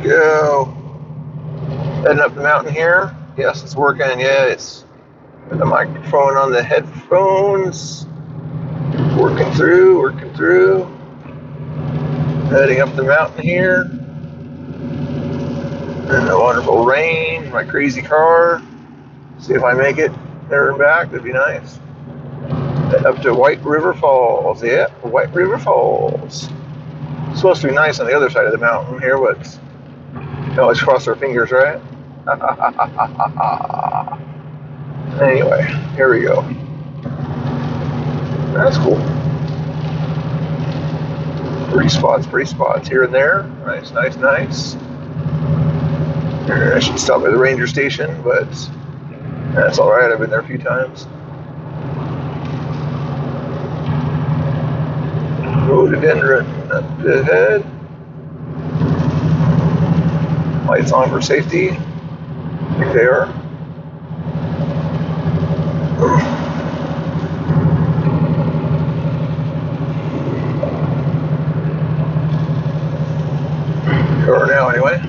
go. Heading up the mountain here. Yes, it's working. Yeah, it's the microphone on the headphones. Working through. Heading up the mountain here. And the wonderful rain, my crazy car. See if I make it there and back. That'd be nice. Up to White River Falls. Yeah, White River Falls. It's supposed to be nice on the other side of the mountain here, but let's cross our fingers, right? Anyway, here we go. That's cool. Pretty spots here and there. Nice. I should stop by the ranger station, but that's all right. I've been there a few times. Rhododendron up ahead. Lights on for safety. I think they are. Or now, anyway.